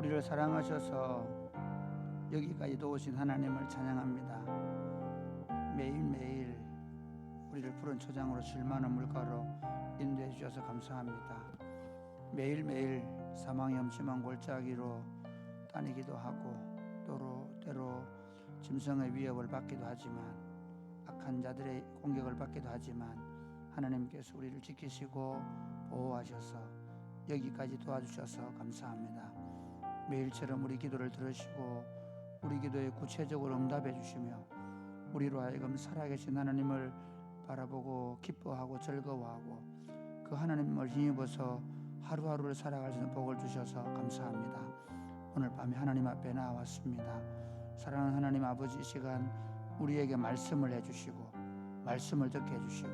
우리를 사랑하셔서 여기까지 도우신 하나님을 찬양합니다. 매일매일 우리를 푸른 초장으로 쉴만한 물가로 인도해 주셔서 감사합니다. 매일매일 사망의 엄침한 골짜기로 다니기도 하고 때로 짐승의 위협을 받기도 하지만 악한 자들의 공격을 받기도 하지만 하나님께서 우리를 지키시고 보호하셔서 여기까지 도와주셔서 감사합니다. 매일처럼 우리 기도를 들으시고 우리 기도에 구체적으로 응답해 주시며 우리로 하여금 살아계신 하나님을 바라보고 기뻐하고 즐거워하고 그 하나님을 힘입어서 하루하루를 살아갈 수 있는 복을 주셔서 감사합니다. 오늘 밤에 하나님 앞에 나왔습니다. 사랑하는 하나님 아버지, 이 시간 우리에게 말씀을 해주시고 말씀을 듣게 해주시고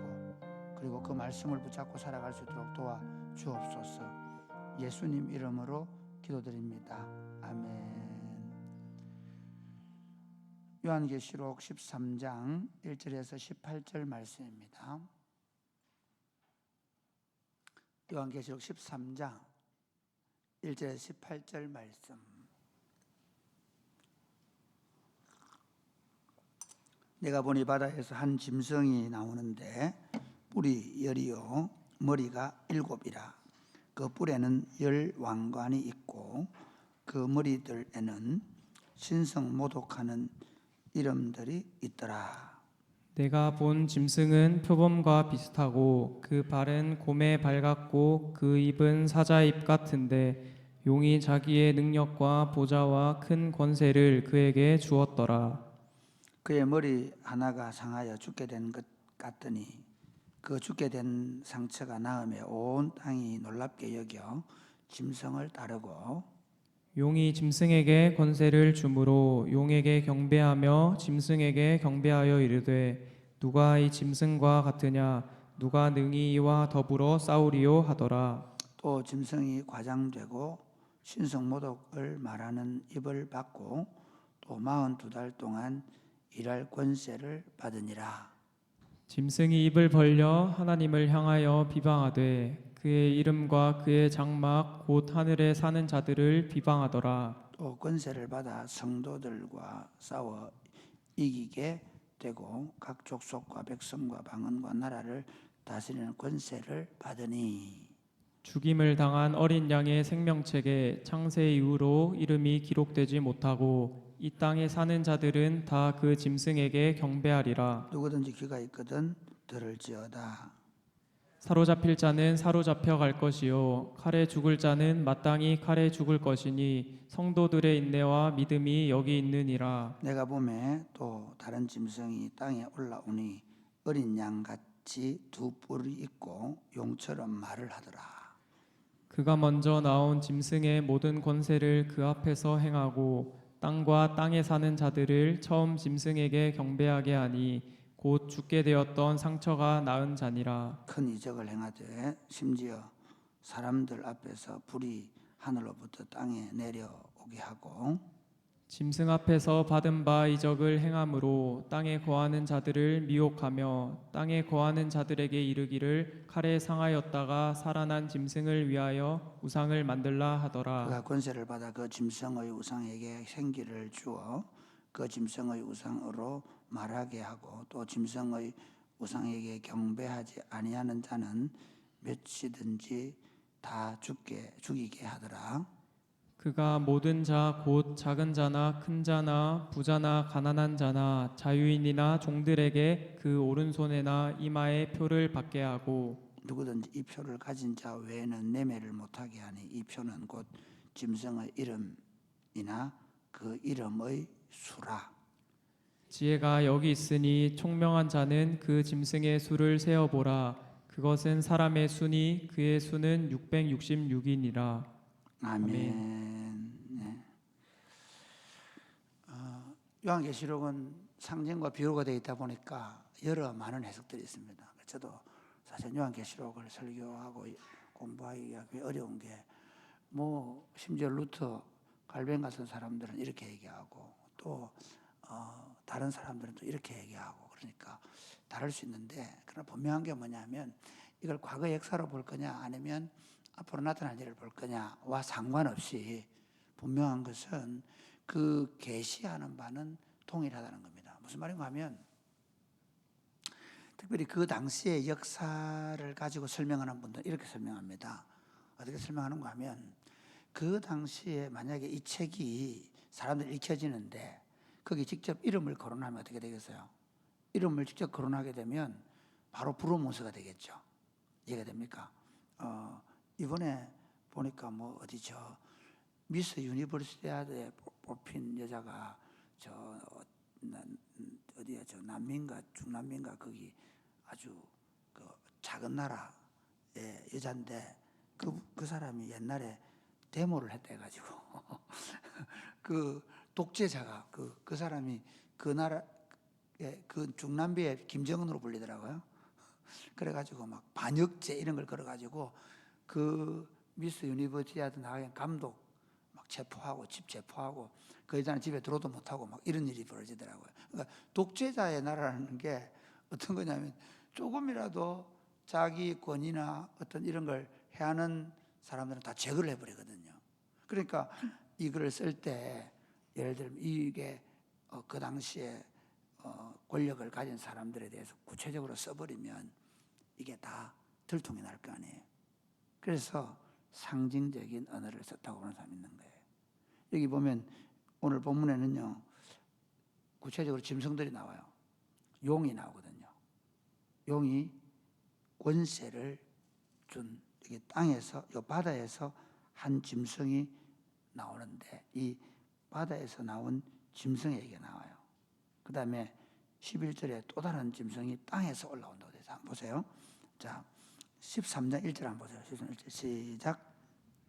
그리고 그 말씀을 붙잡고 살아갈 수 있도록 도와주옵소서. 예수님 이름으로 기도드립니다. 아멘. 요한계시록 13장 1절에서 18절 말씀입니다. 요한계시록 13장 1절에서 18절 말씀. 내가 보니 바다에서 한 짐승이 나오는데 뿔이 10이요 머리가 7이라. 그 뿔에는 10 왕관이 있고 그 머리들에는 신성 모독하는 이름들이 있더라. 내가 본 짐승은 표범과 비슷하고 그 발은 곰의 발 같고 그 입은 사자의 입 같은데 용이 자기의 능력과 보좌와 큰 권세를 그에게 주었더라. 그의 머리 하나가 상하여 죽게 된 것 같더니 그 죽게 된 상처가 나음에 온 땅이 놀랍게 여겨 짐승을 따르고 용이 짐승에게 권세를 주므로 용에게 경배하며 짐승에게 경배하여 이르되 누가 이 짐승과 같으냐 누가 능히 이와 더불어 싸우리요 하더라. 또 짐승이 과장되고 신성모독을 말하는 입을 받고 또 42달 동안 일할 권세를 받으니라. 짐승이 입을 벌려 하나님을 향하여 비방하되 그의 이름과 그의 장막 곧 하늘에 사는 자들을 비방하더라. 또 권세를 받아 성도들과 싸워 이기게 되고 각 족속과 백성과 방언과 나라를 다스리는 권세를 받으니 죽임을 당한 어린 양의 생명책에 창세 이후로 이름이 기록되지 못하고 이 땅에 사는 자들은 다 그 짐승에게 경배하리라. 누구든지 귀가 있거든 들을지어다. 사로잡힐 자는 사로잡혀 갈 것이요 칼에 죽을 자는 마땅히 칼에 죽을 것이니 성도들의 인내와 믿음이 여기 있느니라. 내가 보매 또 다른 짐승이 땅에 올라오니 어린 양같이 두 뿔이 있고 용처럼 말을 하더라. 그가 먼저 나온 짐승의 모든 권세를 그 앞에서 행하고 땅과 땅에 사는 자들을 처음 짐승에게 경배하게 하니 곧 죽게 되었던 상처가 나은 자니라. 큰 이적을 행하되 심지어 사람들 앞에서 불이 하늘로부터 땅에 내려오게 하고 짐승 앞에서 받은 바 이적을 행함으로 땅에 거하는 자들을 미혹하며 땅에 거하는 자들에게 이르기를 칼에 상하였다가 살아난 짐승을 위하여 우상을 만들라 하더라. 그가 권세를 받아 그 짐승의 우상에게 생기를 주어 그 짐승의 우상으로 말하게 하고 또 짐승의 우상에게 경배하지 아니하는 자는 몇이든지 다 죽이게 하더라. 그가 모든 자 곧 작은 자나 큰 자나 부자나 가난한 자나 자유인이나 종들에게 그 오른손에나 이마에 표를 받게 하고 누구든지 이 표를 가진 자 외에는 매매를 못하게 하니 이 표는 곧 짐승의 이름이나 그 이름의 수라. 지혜가 여기 있으니 총명한 자는 그 짐승의 수를 세어보라. 그것은 사람의 수니 그의 수는 666이니라. 아멘. 네. 요한계시록은 상징과 비유가 되어 있다 보니까 여러 많은 해석들이 있습니다. 저도 사실 요한계시록을 설교하고 공부하기가 어려운 게 심지어 루터, 갈뱅 같은 사람들은 이렇게 얘기하고 또 다른 사람들은 또 이렇게 얘기하고 그러니까 다를 수 있는데 그러나 분명한 게 뭐냐면 이걸 과거 역사로 볼 거냐 아니면 앞으로 나타날 일을 볼 거냐와 상관없이 분명한 것은 그 계시하는 바는 동일하다는 겁니다. 무슨 말인가 하면 특별히 그 당시의 역사를 가지고 설명하는 분들은 이렇게 설명합니다. 어떻게 설명하는가 하면 그 당시에 만약에 이 책이 사람들이 읽혀지는데 거기 직접 이름을 거론하면 어떻게 되겠어요? 이름을 직접 거론하게 되면 바로 브로모스가 되겠죠. 이해가 됩니까? 이번에 보니까 뭐 어디죠? 미스 유니버시아드에 뽑힌 여자가 어디야 저 남미인가 중남미인가 거기 아주 그 작은 나라의 여자인데 그 사람이 옛날에 데모를 했다 해가지고 그 독재자가 그 사람이 그 나라 그 중남미의 김정은으로 불리더라고요. 그래가지고 막 반역죄 이런 걸 걸어가지고 그 미스 유니버시아드 나가는 감독 막 체포하고 집 체포하고 그 여자는 집에 들어도 못하고 막 이런 일이 벌어지더라고요. 그러니까 독재자의 나라라는 게 어떤 거냐면 조금이라도 자기 권위나 어떤 이런 걸 해하는 사람들은 다 제거를 해버리거든요. 그러니까 이 글을 쓸 때 예를 들면 이게 그 당시에 권력을 가진 사람들에 대해서 구체적으로 써버리면 이게 다 들통이 날 거 아니에요. 그래서 상징적인 언어를 썼다고 보는 사람이 있는 거예요. 여기 보면 오늘 본문에는요 구체적으로 짐승들이 나와요. 용이 나오거든요. 용이 권세를 준 이게 땅에서 이 바다에서 한 짐승이 나오는데 이 바다에서 나온 짐승의 얘기가 나와요. 그 다음에 11절에 또 다른 짐승이 땅에서 올라온다고 돼서 한번 보세요. 자, 13장 1절 한번 보세요. 13장 1절 시작.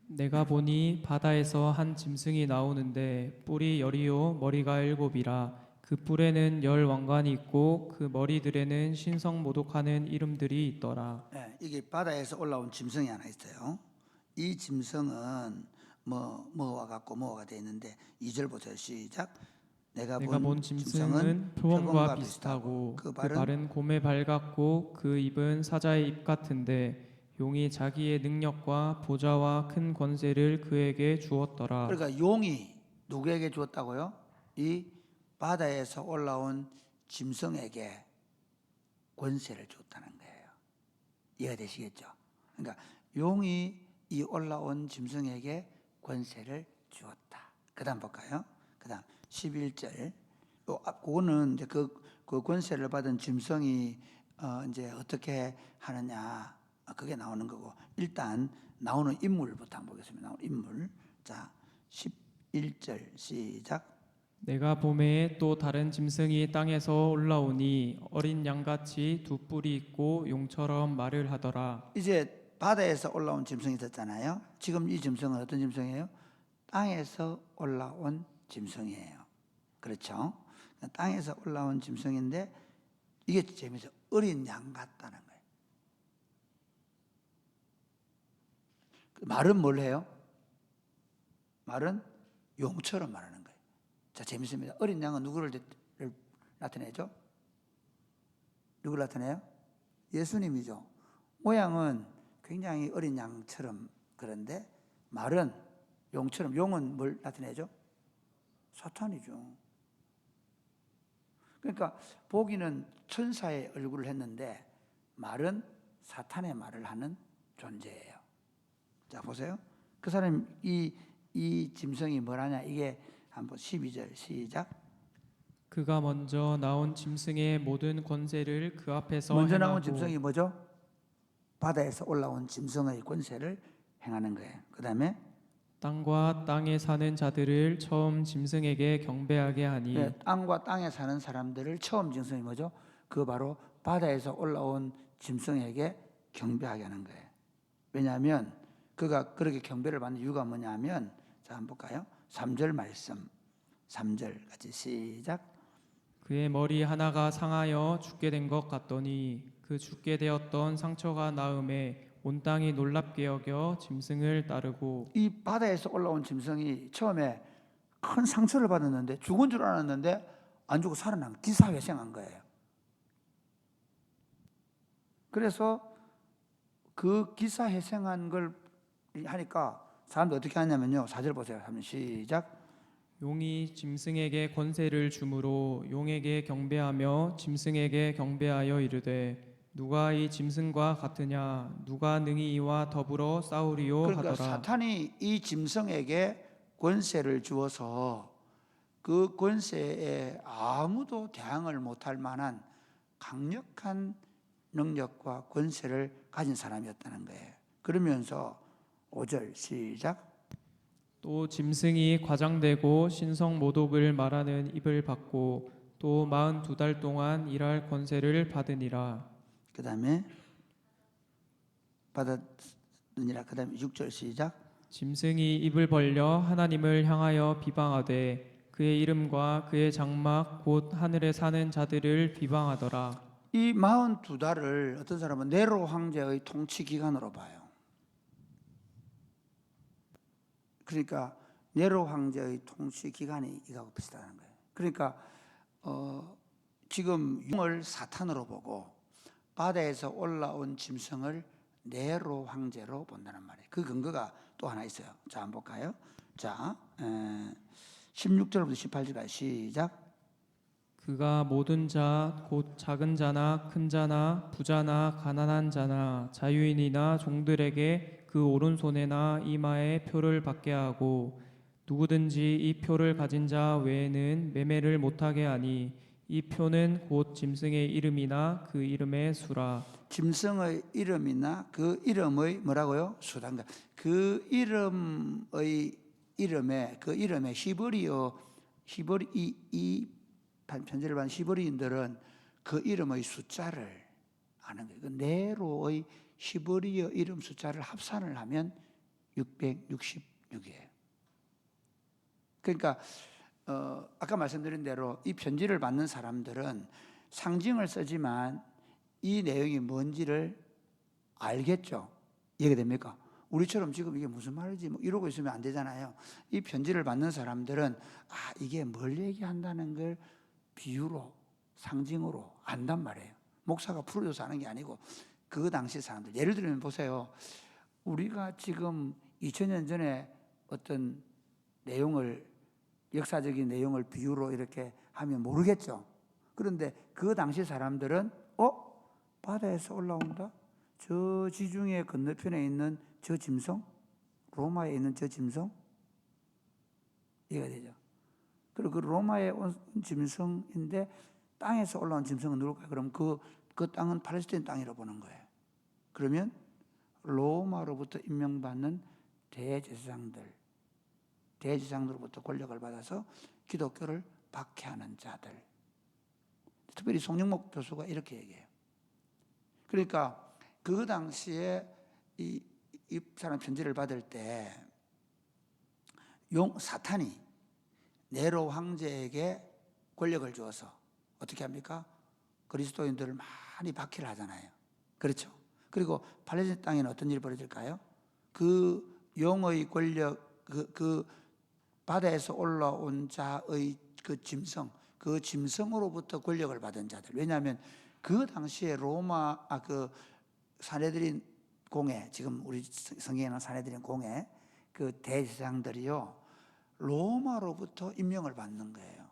내가 보니 바다에서 한 짐승이 나오는데 뿔이 10이요 머리가 7이라 그 뿔에는 10 왕관이 있고 그 머리들에는 신성 모독하는 이름들이 있더라. 네, 이게 바다에서 올라온 짐승이 하나 있어요. 이 짐승은 뭐와 같고 뭐가 되어 있는데 2절 보세요. 시작. 내가 본 짐승은 표범과 비슷하고 그 발은 곰의 발 같고 그 입은 사자의 입 같은데 용이 자기의 능력과 보좌와 큰 권세를 그에게 주었더라. 그러니까 용이 누구에게 주었다고요? 이 바다에서 올라온 짐승에게 권세를 줬다는 거예요. 이해가 되시겠죠? 그러니까 용이 이 올라온 짐승에게 권세를 주었다. 그 다음 볼까요? 그 다음 11절. 그거는 이제 그 권세를 받은 짐승이 이제 어떻게 하느냐. 그게 나오는 거고. 일단 나오는 인물부터 한번 보겠습니다. 나오는 인물. 자, 11절 시작. 내가 보매에 또 다른 짐승이 땅에서 올라오니 어린 양같이 두 뿔이 있고 용처럼 말을 하더라. 이제 바다에서 올라온 짐승이 있었잖아요. 지금 이 짐승은 어떤 짐승이에요? 땅에서 올라온 짐승이에요. 그렇죠? 땅에서 올라온 짐승인데 이게 재미있어요. 어린 양 같다는 거예요. 말은 뭘 해요? 말은 용처럼 말하는 거예요. 자, 재밌습니다. 어린 양은 누구를 나타내죠? 누구를 나타내요? 예수님이죠. 모양은 굉장히 어린 양처럼 그런데 말은 용처럼. 용은 뭘 나타내죠? 사탄이죠. 그러니까 보기는 천사의 얼굴을 했는데 말은 사탄의 말을 하는 존재예요. 자, 보세요. 그 사람 이 짐승이 뭐라냐? 이게 한번 12절 시작. 그가 먼저 나온 짐승의 모든 권세를 그 앞에서 먼저 나온 행하고 짐승이 뭐죠? 바다에서 올라온 짐승의 권세를 행하는 거예요. 그 다음에 땅과 땅에 사는 자들을 처음 짐승에게 경배하게 하니 땅과 땅에 사는 사람들을 처음 짐승이 뭐죠? 그 바로 바다에서 올라온 짐승에게 경배하게 하는 거예요. 왜냐하면 그가 그렇게 경배를 받는 이유가 뭐냐면 자, 한번 볼까요? 3절 말씀 3절 같이 시작. 그의 머리 하나가 상하여 죽게 된 것 같더니 그 죽게 되었던 상처가 나음에 온 땅이 놀랍게 여겨 짐승을 따르고 이 바다에서 올라온 짐승이 처음에 큰 상처를 받았는데 죽은 줄 알았는데 안 죽고 살아난 기사회생한 거예요. 그래서 그 기사회생한 걸 하니까 사람들 어떻게 하냐면요. 4절 보세요. 한번 시작. 용이 짐승에게 권세를 주므로 용에게 경배하며 짐승에게 경배하여 이르되 누가 이 짐승과 같으냐 누가 능히 이와 더불어 싸우리요 그러니까 하더라. 사탄이 이 짐승에게 권세를 주어서 그 권세에 아무도 대항을 못할 만한 강력한 능력과 권세를 가진 사람이었다는 거예요. 그러면서 5절 시작. 또 짐승이 과장되고 신성 모독을 말하는 입을 받고 또 42달 동안 일할 권세를 받으니라. 그 다음에 받았느니라. 그 다음에 6절 시작. 짐승이 입을 벌려 하나님을 향하여 비방하되 그의 이름과 그의 장막 곧 하늘에 사는 자들을 비방하더라. 이 42달을 어떤 사람은 네로 황제의 통치 기간으로 봐요. 그러니까 네로 황제의 통치 기간이 이거하고 비슷하다는 거예요. 그러니까 지금 용을 사탄으로 보고 바다에서 올라온 짐승을 네로 황제로 본다는 말이에요. 그 근거가 또 하나 있어요. 자, 한번 볼까요? 자, 16절부터 18절까지 시작. 그가 모든 자 곧 작은 자나 큰 자나 부자나 가난한 자나 자유인이나 종들에게 그 오른손에나 이마에 표를 받게 하고 누구든지 이 표를 가진 자 외에는 매매를 못하게 하니 이 표는 곧 짐승의 이름이나 그 이름의 수라. 짐승의 이름이나 그 이름의 뭐라고요? 수단가. 그 이름의 히브리 이 편지를 받은 히브리인들은 그 이름의 숫자를 아는 거예요. 그 네로의 히브리어 이름 숫자를 합산을 하면 666이에요. 그러니까 아까 말씀드린 대로 이 편지를 받는 사람들은 상징을 쓰지만 이 내용이 뭔지를 알겠죠. 이해가 됩니까? 우리처럼 지금 이게 무슨 말이지 뭐 이러고 있으면 안 되잖아요. 이 편지를 받는 사람들은 이게 뭘 얘기한다는 걸 비유로 상징으로 안단 말이에요. 목사가 풀어줘서 하는 게 아니고 그 당시 사람들. 예를 들면 보세요. 우리가 지금 2000년 전에 어떤 내용을 역사적인 내용을 비유로 이렇게 하면 모르겠죠. 그런데 그 당시 사람들은 바다에서 올라온다? 저 지중해 건너편에 있는 저 짐승? 로마에 있는 저 짐승? 이해가 되죠. 그리고 그 로마에 온 짐승인데 땅에서 올라온 짐승은 누굴까요? 그럼 그 땅은 팔레스타인 땅이라고 보는 거예요. 그러면 로마로부터 임명받는 대제사장들로부터 권력을 받아서 기독교를 박해하는 자들. 특별히 송영목 교수가 이렇게 얘기해요. 그러니까 그 당시에 이 사람 편지를 받을 때 사탄이 네로 황제에게 권력을 주어서 어떻게 합니까? 그리스도인들을 많이 박해를 하잖아요. 그렇죠? 그리고 팔레스타인 땅에는 어떤 일이 벌어질까요? 그 용의 권력, 그 바다에서 올라온 자의 그 짐승으로부터 권력을 받은 자들. 왜냐하면 그 당시에 그 사내들인 공회, 지금 우리 성경에는 사내들인 공회, 그 대제사장들이요, 로마로부터 임명을 받는 거예요.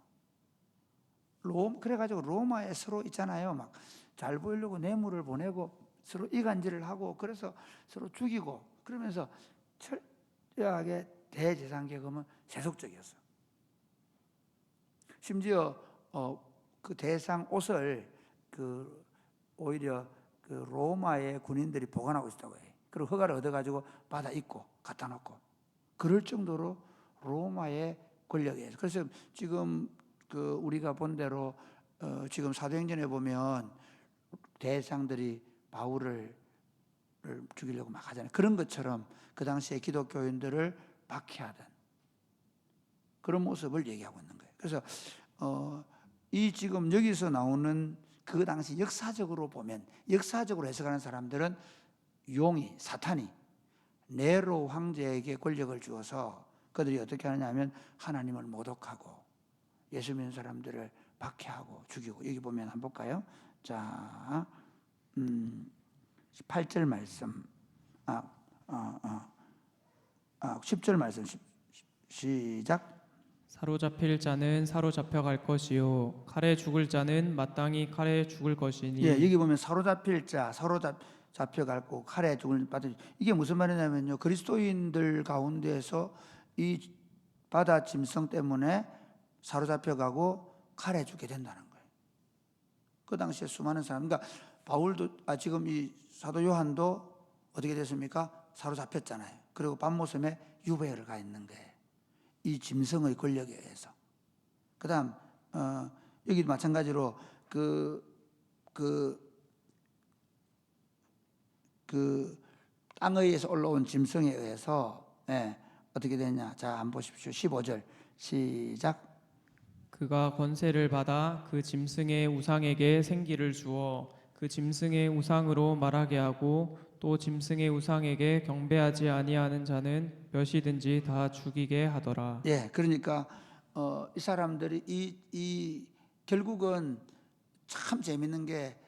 그래가지고 로마에 서로 있잖아요. 막 잘 보이려고 뇌물을 보내고 서로 이간질을 하고 그래서 서로 죽이고 그러면서 철저하게 대제사장 계급은 세속적이었어요. 심지어 그 대상 옷을 오히려 그 로마의 군인들이 보관하고 있었다고 해요. 그리고 허가를 얻어가지고 받아 입고 갖다 놓고 그럴 정도로 로마의 권력에 의해서. 그래서 지금 우리가 본 대로 지금 사도행전에 보면 대상들이 바울을 죽이려고 막 하잖아요. 그런 것처럼 그 당시에 기독교인들을 박해하던 그런 모습을 얘기하고 있는 거예요. 그래서 이 지금 여기서 나오는 그 당시 역사적으로 보면 역사적으로 해석하는 사람들은 사탄이 네로 황제에게 권력을 주어서 그들이 어떻게 하느냐면 하나님을 모독하고 예수 믿는 사람들을 박해하고 죽이고. 여기 보면 한번 볼까요? 자, 8절 말씀. 10절 말씀 시작. 사로잡힐 자는 사로잡혀 갈 것이요 칼에 죽을 자는 마땅히 칼에 죽을 것이니. 예, 여기 보면 사로잡힐 자, 잡혀갈고 칼에 죽을 받을. 이게 무슨 말이냐면요, 그리스도인들 가운데에서 이 바다 짐승 때문에 사로잡혀가고 칼에 죽게 된다는 거예요. 그 당시에 수많은 사람, 그러니까 바울도 지금 이 사도 요한도 어떻게 됐습니까? 사로잡혔잖아요. 그리고 밤모섬에 유배를 가 있는 거예요. 이 짐승의 권력에 의해서. 그다음 여기 마찬가지로 그 땅에 의해서 올라온 짐승에 의해서 어떻게 되냐? 자, 한번 보십시오. 15절 시작. 그가 권세를 받아 그 짐승의 우상에게 생기를 주어 그 짐승의 우상으로 말하게 하고 또 짐승의 우상에게 경배하지 아니하는 자는 몇이든지 다 죽이게 하더라. 예, 그러니까 이 사람들이 이 결국은 참 재밌는 게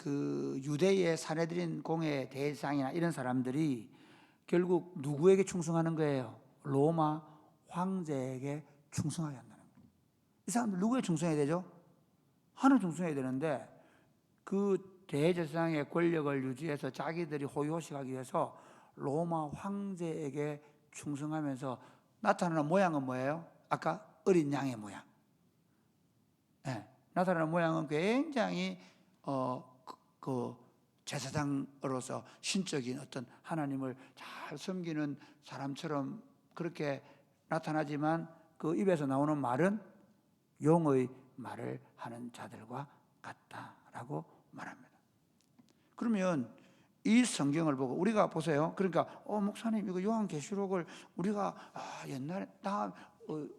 그 유대의 사내들인 공회 대상이나 이런 사람들이 결국 누구에게 충성하는 거예요? 로마 황제에게 충성하게 한다는 거예요. 이 사람들 누구에 충성해야 되죠? 하나님 충성해야 되는데 그 대제사장의 권력을 유지해서 자기들이 호의호식하기 위해서 로마 황제에게 충성하면서 나타나는 모양은 뭐예요? 아까 어린 양의 모양. 나타나는 모양은 굉장히 그 제사장으로서 신적인 어떤 하나님을 잘 섬기는 사람처럼 그렇게 나타나지만 그 입에서 나오는 말은 용의 말을 하는 자들과 같다라고 말합니다. 그러면 이 성경을 보고 우리가 보세요. 그러니까 목사님 이거 요한계시록을 우리가 옛날에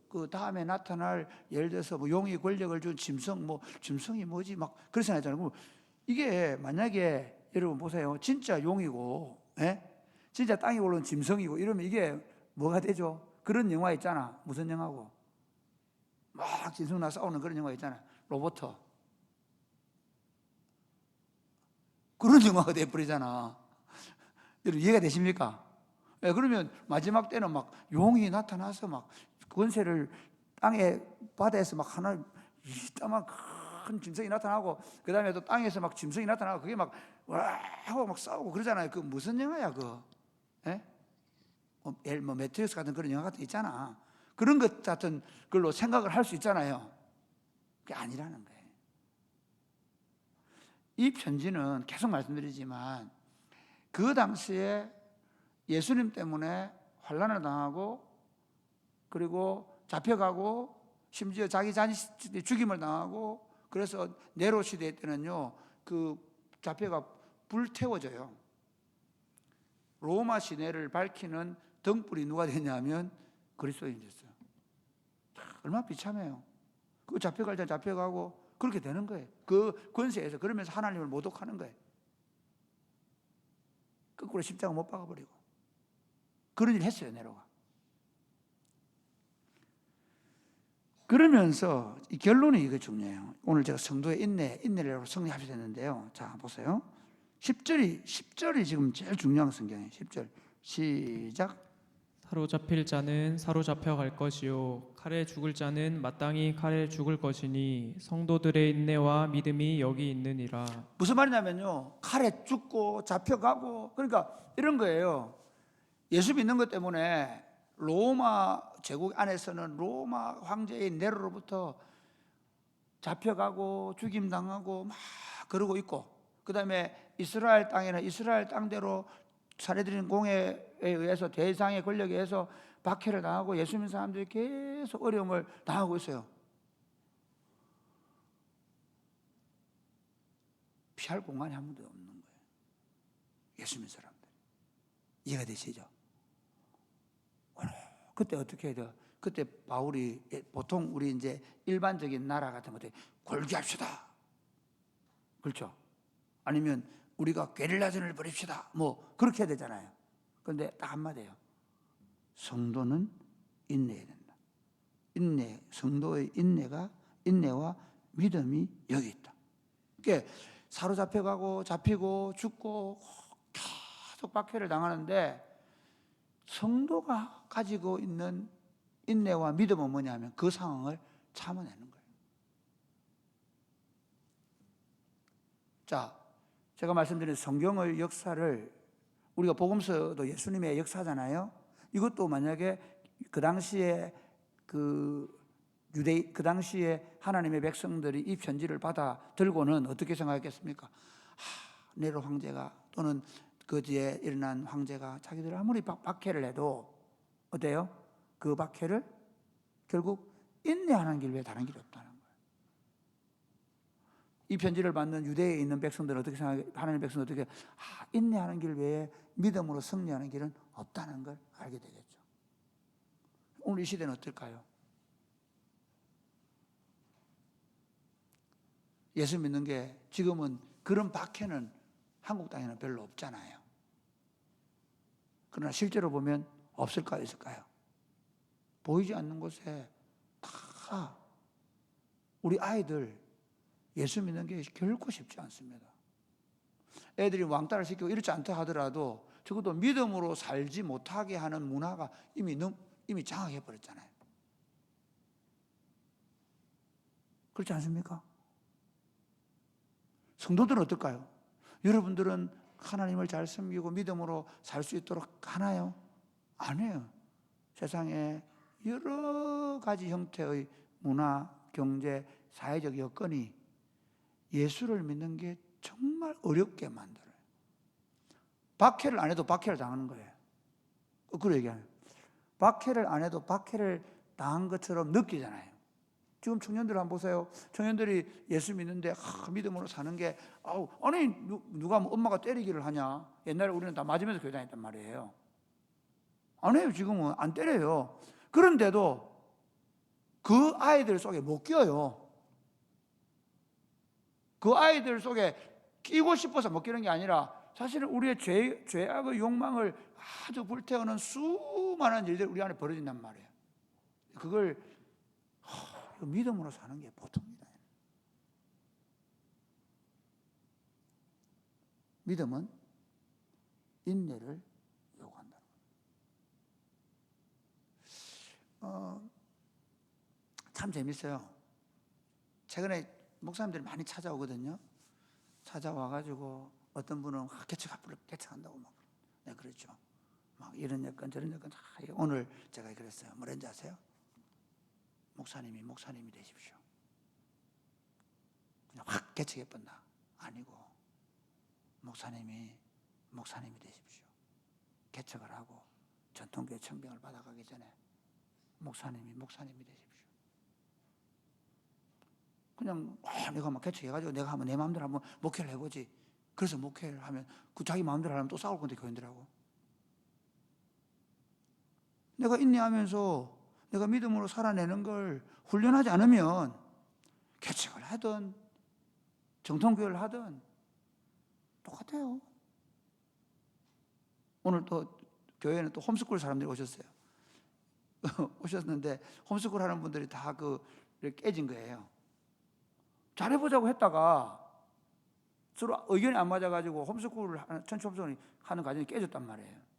그 다음에 나타날 예를 들어서 뭐 용의 권력을 준 짐승 짐승이 뭐지 막 그렇게 생각하잖아요. 이게 만약에 여러분 보세요. 진짜 용이고 진짜 땅에 올라온 짐승이고 이러면 이게 뭐가 되죠? 그런 영화 있잖아. 무슨 영화고? 막 짐승 나 싸우는 그런 영화 있잖아. 로버트. 그런 영화가 돼버리잖아. 여러분 이해가 되십니까? 그러면 마지막 때는 막 용이 나타나서 막 권세를 땅에 바다에서 막 하나 이따만 큰 짐승이 나타나고 그 다음에 또 땅에서 막 짐승이 나타나고 그게 막 와 하고 막 싸우고 그러잖아요. 그 무슨 영화야 그거? 뭐 매트릭스 같은 그런 영화 같은 거 있잖아. 그런 것 같은 걸로 생각을 할 수 있잖아요. 그게 아니라는 거예요. 이 편지는 계속 말씀드리지만 그 당시에 예수님 때문에 환난을 당하고 그리고 잡혀가고 심지어 자기 자신이 죽임을 당하고 그래서 네로 시대 때는요 그 잡혀가 불태워져요. 로마 시내를 밝히는 등불이 누가 됐냐면 그리스도인이 됐어요. 얼마나 비참해요. 그 잡혀갈 때 잡혀가고 그렇게 되는 거예요. 그 권세에서 그러면서 하나님을 모독하는 거예요. 거꾸로 십자가 못 박아버리고 그런 일 했어요 네로가. 그러면서 이 결론이 이거 중요해요. 오늘 제가 성도의 인내를 정리하셔야 되는데요. 자 보세요. 10절이 지금 제일 중요한 성경이에요. 10절 시작. 사로잡힐 자는 사로잡혀 갈 것이요 칼에 죽을 자는 마땅히 칼에 죽을 것이니 성도들의 인내와 믿음이 여기 있느니라. 무슨 말이냐면요 칼에 죽고 잡혀가고 그러니까 이런 거예요. 예수 믿는 것 때문에 로마 제국 안에서는 로마 황제의 네로로부터 잡혀가고 죽임당하고 막 그러고 있고 그 다음에 이스라엘 땅에는 이스라엘 땅대로 사내들인 공회에 의해서 대상의 권력에 의해서 박해를 당하고 예수 믿는 사람들이 계속 어려움을 당하고 있어요. 피할 공간이 한 번도 없는 거예요. 예수 믿는 사람들 이해가 되시죠? 그때 어떻게 해야 돼요? 그때 바울이 보통 우리 이제 일반적인 나라 같은 것들 골기합시다. 그렇죠? 아니면 우리가 게릴라전을 벌입시다. 뭐 그렇게 해야 되잖아요. 그런데 딱 한마디예요. 성도는 인내해야 된다. 성도의 인내와 믿음이 여기 있다. 그러니까 사로잡혀가고 잡히고 죽고 계속 박해를 당하는데 성도가 가지고 있는 인내와 믿음은 뭐냐면 그 상황을 참아내는 거예요. 자, 제가 말씀드린 성경의 역사를 우리가 복음서도 예수님의 역사잖아요. 이것도 만약에 그 당시에 그 당시에 하나님의 백성들이 이 편지를 받아 들고는 어떻게 생각했겠습니까? 네로 황제가 또는 그 뒤에 일어난 황제가 자기들 아무리 박해를 해도 어때요? 그 박해를 결국 인내하는 길 외에 다른 길이 없다는 거예요. 이 편지를 받는 유대에 있는 백성들은 어떻게 생각해요? 하나님의 백성들은 어떻게 인내하는 길 외에 믿음으로 승리하는 길은 없다는 걸 알게 되겠죠. 오늘 이 시대는 어떨까요? 예수 믿는 게 지금은 그런 박해는 한국 땅에는 별로 없잖아요. 그러나 실제로 보면 없을까요? 있을까요? 보이지 않는 곳에 다 우리 아이들 예수 믿는 게 결코 쉽지 않습니다. 애들이 왕따를 시키고 이렇지 않다 하더라도 적어도 믿음으로 살지 못하게 하는 문화가 이미 장악해 버렸잖아요. 그렇지 않습니까? 성도들은 어떨까요? 여러분들은 하나님을 잘 섬기고 믿음으로 살 수 있도록 하나요? 안 해요. 세상에 여러 가지 형태의 문화, 경제, 사회적 여건이 예수를 믿는 게 정말 어렵게 만들어요. 박해를 안 해도 박해를 당하는 거예요. 거꾸로 얘기하면 박해를 안 해도 박해를 당한 것처럼 느끼잖아요. 지금 청년들 한번 보세요. 청년들이 예수 믿는데 믿음으로 사는 게 아니 누가 엄마가 때리기를 하냐. 옛날에 우리는 다 맞으면서 교회 다녔단 말이에요. 안 해요. 지금은 안 때려요. 그런데도 그 아이들 속에 못 끼어요. 그 아이들 속에 끼고 싶어서 못 끼는 게 아니라 사실은 우리의 죄악의 욕망을 아주 불태우는 수많은 일들이 우리 안에 벌어진단 말이에요. 그걸 믿음으로 사는 게 보통이다. 믿음은 인내를 요구한다. 참 재밌어요. 최근에 목사님들이 많이 찾아오거든요. 찾아와가지고 어떤 분은 개척한다고 막 그랬죠. 막 이런 여건 저런 여건 오늘 제가 그랬어요. 뭐랬는지 아세요? 목사님이 되십시오. 그냥 확 개척해본다. 아니고 목사님이 되십시오. 개척을 하고 전통교회 청병을 받아가기 전에 목사님이 되십시오. 그냥 내가 막 개척해가지고 내가 한번 내 마음대로 한번 목회를 해보지. 그래서 목회를 하면 그 자기 마음대로 하면 또 싸울 건데 교인들하고. 내가 인내하면서 내가 믿음으로 살아내는 걸 훈련하지 않으면 개척을 하든 정통교회를 하든 똑같아요. 오늘 또 교회에는 또 홈스쿨 사람들이 오셨어요. 오셨는데 홈스쿨 하는 분들이 다 깨진 거예요. 잘해보자고 했다가 서로 의견이 안 맞아가지고 천체 홈스쿨을 하는 과정이 깨졌단 말이에요.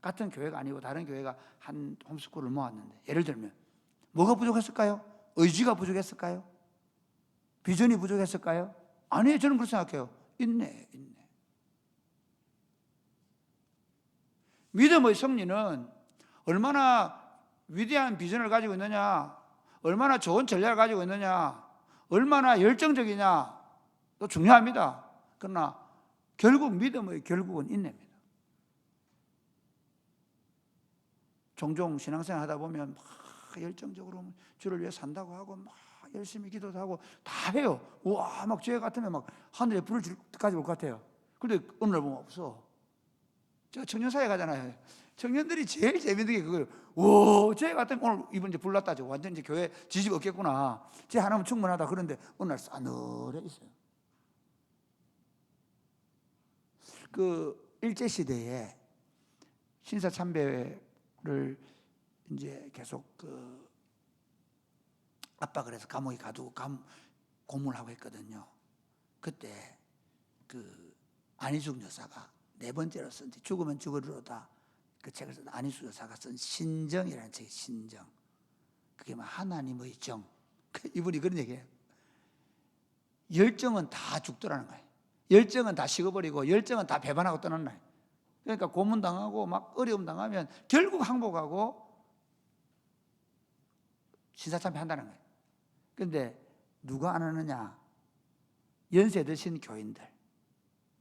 같은 교회가 아니고 다른 교회가 한 홈스쿨을 모았는데 예를 들면 뭐가 부족했을까요? 의지가 부족했을까요? 비전이 부족했을까요? 아니에요. 저는 그렇게 생각해요. 인내. 믿음의 승리는 얼마나 위대한 비전을 가지고 있느냐, 얼마나 좋은 전략을 가지고 있느냐, 얼마나 열정적이냐 또 중요합니다. 그러나 결국 믿음의 결국은 인내입니다. 종종 신앙생활 하다 보면 막 열정적으로 주를 위해 산다고 하고 막 열심히 기도도 하고 다 해요. 우와 막 죄 같으면 막 하늘에 불을 줄 때까지 올 것 같아요. 그런데 어느 날 보면 없어. 제가 청년사회 가잖아요. 청년들이 제일 재밌는 게 그거예요. 와, 쟤 같으면 오늘 이번 이제 불났다. 완전 이제 교회 지집 없겠구나. 쟤 하나면 충분하다. 그런데 어느 날 싸늘해 있어요. 그 일제시대에 신사참배를 이제 계속 압박을 해서 감옥에 가두고 고문을 하고 했거든요. 그때 안희숙 여사가 네 번째로 쓴 죽으면 죽으리로다. 그 책을 쓴 안희수 여사가 쓴 신정이라는 책이 신정. 그게 막 하나님의 정. 이분이 그런 얘기해요. 열정은 다 죽더라는 거예요. 열정은 다 식어버리고 열정은 다 배반하고 떠난다. 그러니까 고문당하고 막 어려움 당하면 결국 항복하고 신사참배 한다는 거예요. 그런데 누가 안 하느냐? 연세 드신 교인들.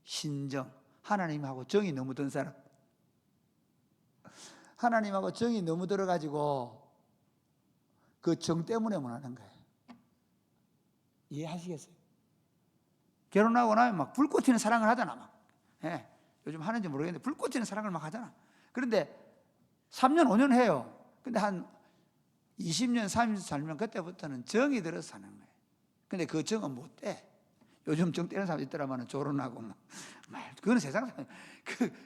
신정. 하나님하고 정이 너무 든 사람. 하나님하고 정이 너무 들어가지고 그 정 때문에 못 하는 거예요. 이해하시겠어요? 결혼하고 나면 막 불꽃 튀는 사랑을 하잖아. 막. 예, 요즘 하는지 모르겠는데 불꽃 튀는 사랑을 막 하잖아. 그런데 3년 5년 해요. 근데 한 20년 30년 살면 그때부터는 정이 들어서 사는 거예요. 근데 그 정은 못 돼. 요즘 정 떼는 사람 있더라면 조론하고 막 그거는 세상 사람.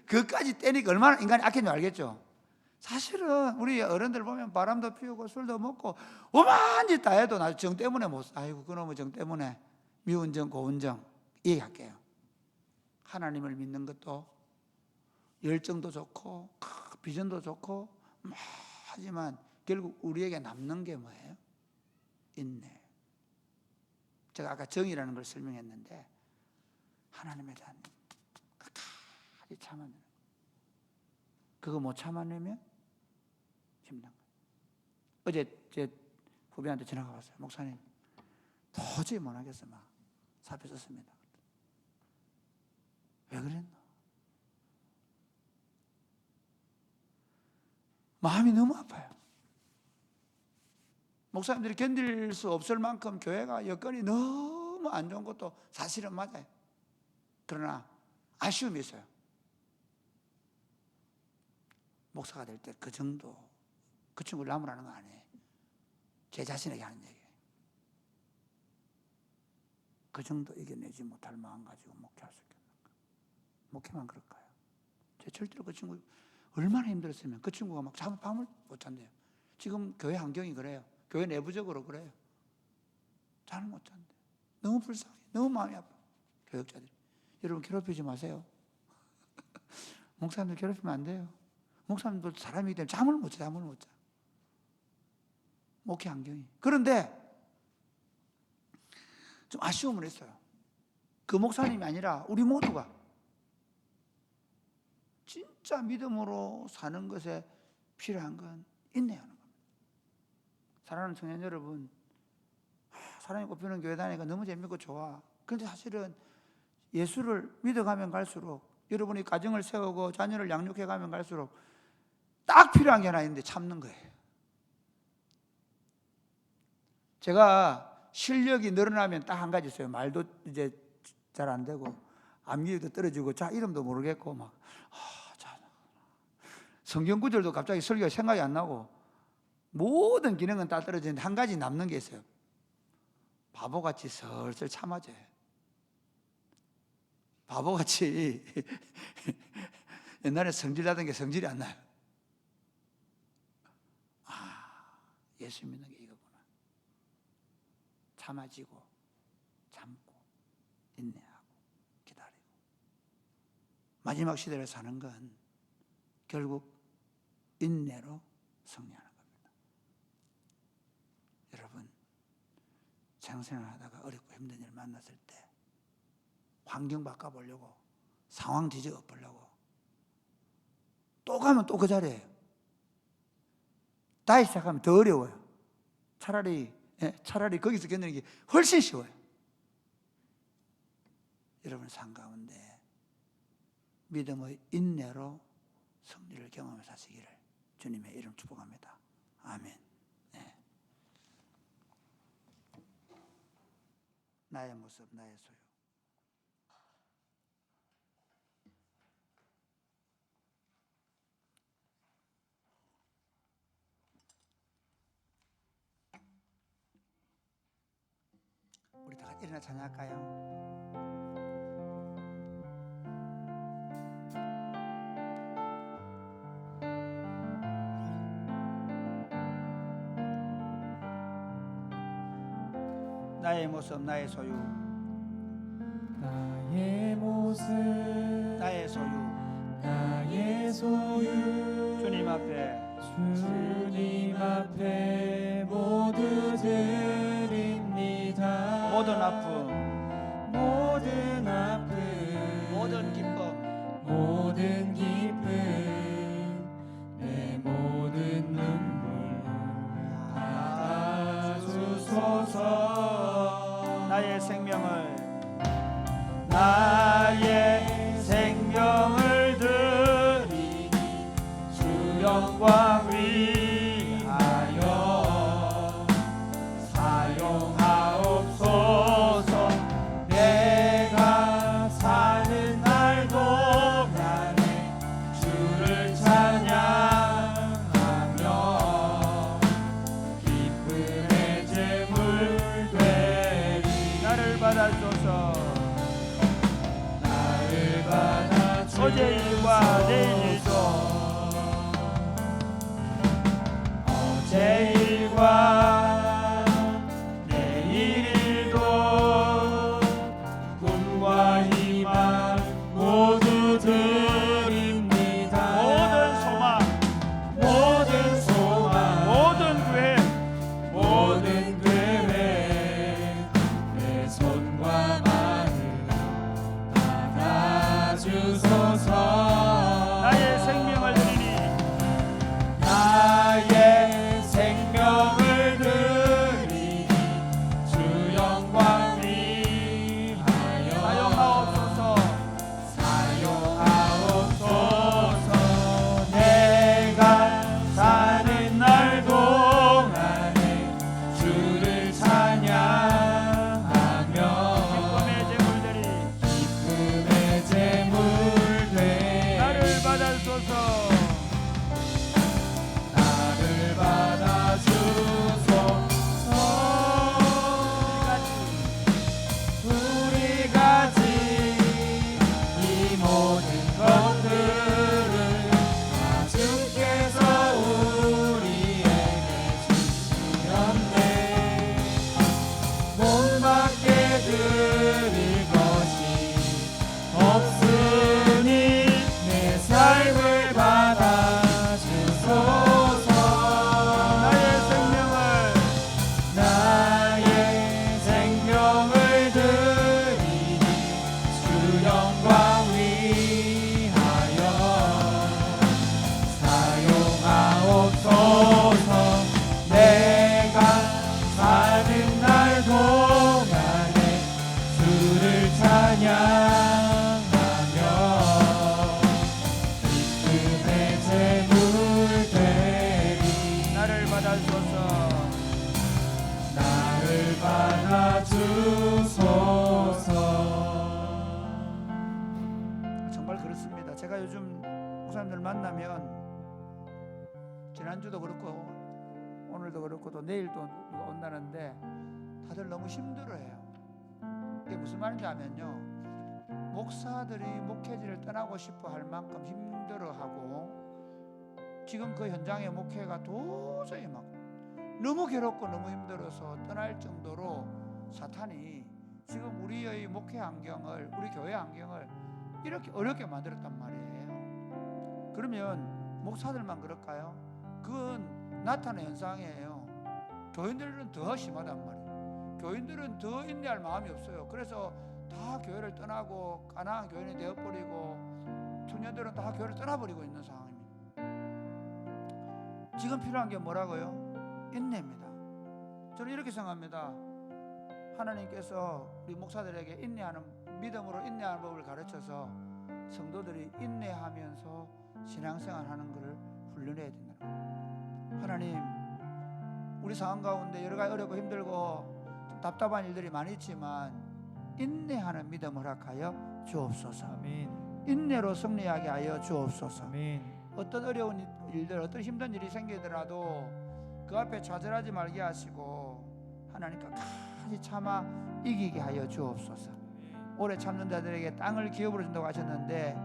그까지 떼니까 얼마나 인간이 악했는지 알겠죠? 사실은 우리 어른들 보면 바람도 피우고 술도 먹고 오만 짓 다 해도 나 정 때문에 못 사. 아이고 그놈의 정 때문에 미운 정 고운 정 얘기할게요. 하나님을 믿는 것도 열정도 좋고 비전도 좋고 하지만 결국 우리에게 남는 게 뭐예요? 인내. 제가 아까 정이라는 걸 설명했는데 하나님에 대한 끝까지 참아내는 거예요. 그거 못 참아내면 힘든 거예요. 어제 제 후배한테 전화가 왔어요. 목사님 도저히 못 하겠어. 막 사표 썼습니다. 왜 그랬나? 마음이 너무 아파요. 목사님들이 견딜 수 없을 만큼 교회가 여건이 너무 안 좋은 것도 사실은 맞아요. 그러나 아쉬움이 있어요. 목사가 될 때 그 정도, 그 친구를 나무라는 거 아니에요. 제 자신에게 하는 얘기예요. 그 정도 이겨내지 못할 마음 가지고 목회할 수 있겠는가? 목회만 그럴까요? 제 절대로 그 친구 얼마나 힘들었으면 그 친구가 막 밤을 못 잔대요. 지금 교회 환경이 그래요. 교회 내부적으로 그래요. 잠을 못 잔대. 너무 불쌍해. 너무 마음이 아파. 교역자들이. 여러분 괴롭히지 마세요. 목사님들 괴롭히면 안 돼요. 목사님도 사람이기 때문에 잠을 못 자. 목회 환경이. 그런데 좀 아쉬움을 했어요. 그 목사님이 아니라 우리 모두가 진짜 믿음으로 사는 것에 필요한 건 인내하는 겁니다. 사랑하는 청년 여러분, 사랑이 꼽히는 교회 다니니까 너무 재밌고 좋아. 그런데 사실은 예수를 믿어가면 갈수록 여러분이 가정을 세우고 자녀를 양육해가면 갈수록 딱 필요한 게 하나 있는데 참는 거예요. 제가 실력이 늘어나면 딱 한 가지 있어요. 말도 이제 잘 안 되고 암기력도 떨어지고 자 이름도 모르겠고 막 성경 구절도 갑자기 설교가 생각이 안 나고 모든 기능은 다 떨어지는데 한 가지 남는 게 있어요. 바보같이 슬슬 참아져요. 바보같이 옛날에 성질나던 게 성질이 안 나요. 예수 믿는 게 이거구나. 참아지고 참고 인내하고 기다리고 마지막 시대를 사는 건 결국 인내로 승리하는 겁니다. 여러분 생생을 하다가 어렵고 힘든 일을 만났을 때 환경 바꿔보려고 상황 뒤집어 보려고 또 가면 또 그 자리예요. 다시 시작하면 더 어려워요. 차라리 거기서 견디는 게 훨씬 쉬워요. 여러분 삶 가운데 믿음의 인내로 승리를 경험해 사시기를 주님의 이름 축복합니다. 아멘. 네. 나의 모습, 나의 소유. 우리 다 같이 일어나 찬양할까요? 나의 모습, 나의 소유. 나의 모습 나의 소유. 나의 소유 주님 앞에 모두 드립니다. 모든 아픔, 모든 모든 기쁨, 모든 기쁨, 내 모든 눈물 받아주소서. 나의 생명을 드리니 주 영광 위하여 사용하옵소서. 내가 사는 날 동안에 주를 찬양하며 기쁨의 제물 되리. 나를 받아줘서 어제 일과 내일 일도 어제 일과 내일 일도 꿈과 희망 모두 드립니다. 모든 소망 모든 계획 내 손과 마음 주소서. 나의 생명을 드리니 주 영광 위하여 사용하옵소서. 내가 사는 날 동안에 주를 찬양하며 기쁨의 제물 나를 받아주소서. 우리 같이 이 모든 것들을 다 주께서 우리에게 주시었네. 몸밖에 드릴 것이 없으니 내 삶을 받아주소서. 나의 생명을 드리니 주 영광 위하여 사용하옵소서. 내가 사는 날 동안에 주를 찬양하며 기쁨의 제물 되리. 나를 받아주소서. 정말 그렇습니다. 제가 요즘 목사님들 만나면 지난주도 그렇고 오늘도 그렇고 또 내일도 누가 온다는데 다들 너무 힘들어해요. 이게 무슨 말인지 아면요, 목사들이 목회지를 떠나고 싶어 할 만큼 힘들어하고 지금 그 현장의 목회가 도저히 막 너무 괴롭고 너무 힘들어서 떠날 정도로 사탄이 지금 우리의 목회 환경을, 우리 교회 환경을 이렇게 어렵게 만들었단 말이에요. 그러면 목사들만 그럴까요? 그건 나타나는 현상이에요. 교인들은 더 심하단 말이에요. 교인들은 더 인내할 마음이 없어요. 그래서 다 교회를 떠나고 가난한 교인이 되어버리고 청년들은 다 교회를 떠나버리고 있는 상황입니다. 지금 필요한 게 뭐라고요? 인내입니다. 저는 이렇게 생각합니다. 하나님께서 우리 목사들에게 인내하는, 믿음으로 인내하는 법을 가르쳐서 성도들이 인내하면서 신앙생활하는 것을 훈련해야 된다. 하나님, 우리 상황 가운데 여러 가지 어렵고 힘들고 답답한 일들이 많이 있지만 인내하는 믿음 허락하여 주옵소서. 아멘. 인내로 승리하게 하여 주옵소서. 아멘. 어떤 어려운 일들, 어떤 힘든 일이 생기더라도 그 앞에 좌절하지 말게 하시고 하나님 끝까지 참아 이기게 하여 주옵소서. 오래 참는 자들에게 땅을 기업으로 준다고 하셨는데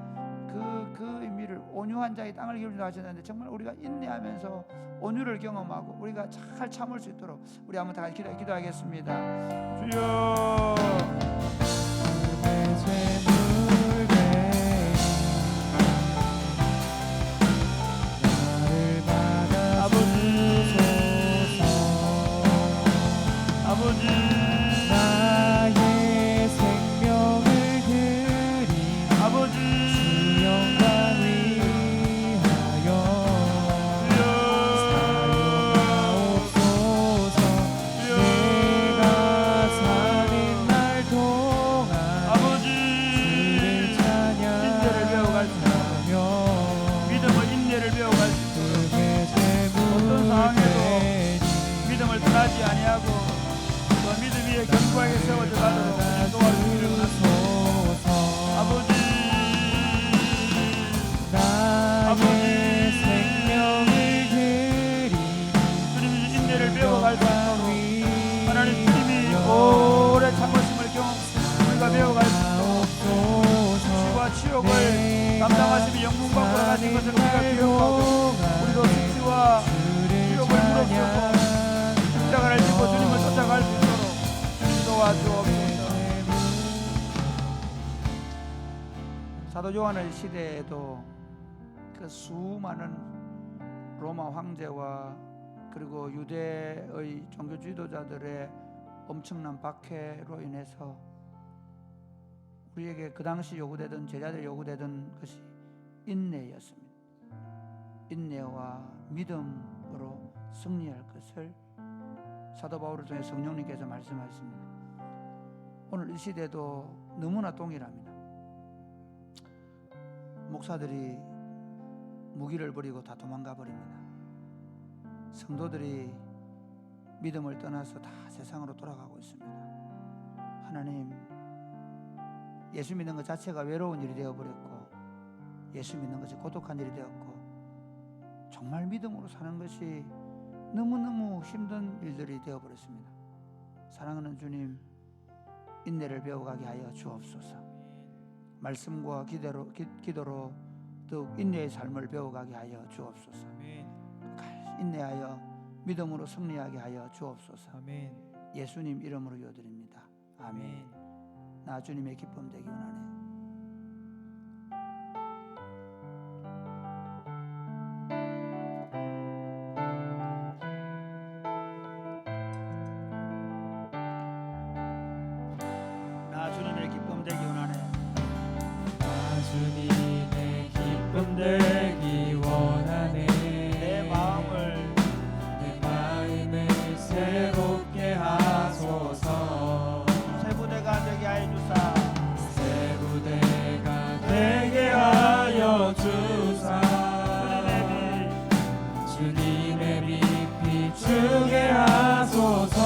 그 의미를, 온유한 자에게 땅을 기업으로 준다고 하셨는데 정말 우리가 인내하면서 온유를 경험하고 우리가 잘 참을 수 있도록 우리 한번 다 같이 기도하겠습니다. 주여, 나를 견고하게 세워져 가도록 주님 도와주기를 원합니다. 아버지 나의 생명을 드리니 주님 인내를 배워갈 수 있도록 하나님 주님이 오래 참으심을 우리가 배워갈 수 있도록 수치와 치욕을 담당하시며 영문 밖으로 가신 것을 우리가 기억하고 우리도 수치와 치욕을 무릅쓰고 십자가를 지고 주님을 쫓아갈 수 있도록 주님 도와주옵소서. 사도 요한의 시대에도 그 수많은 로마 황제와 그리고 유대의 종교 지도자들의 엄청난 박해로 인해서 우리에게 그 당시 요구되던 제자들이 요구되던 것이 인내였습니다. 인내와 믿음으로 승리할 것을 사도 바울을 통해 성령님께서 말씀하십니다. 오늘 이 시대도 너무나 동일합니다. 목사들이 무기를 버리고 다 도망가 버립니다. 성도들이 믿음을 떠나서 다 세상으로 돌아가고 있습니다. 하나님, 예수 믿는 것 자체가 외로운 일이 되어버렸고 예수 믿는 것이 고독한 일이 되었고 정말 믿음으로 사는 것이 너무너무 힘든 일들이 되어버렸습니다. 사랑하는 주님, 인내를 배워가게 하여 주옵소서. 말씀과 기도로 더욱 인내의 삶을 배워가게 하여 주옵소서. 인내하여 믿음으로 승리하게 하여 주옵소서. 예수님 이름으로 기도드립니다. 아멘. 나 주님의 기쁨 되기 원하네. 나 주님의 기쁨 되기 원하네. 나 주님의 기쁨 되기 원하네. 내 마음을 새롭게 하소서. 새 부대가 되게 하여 주사. 새 부대가 되게 하여 주사. 주님의 빛 비추게 하소서.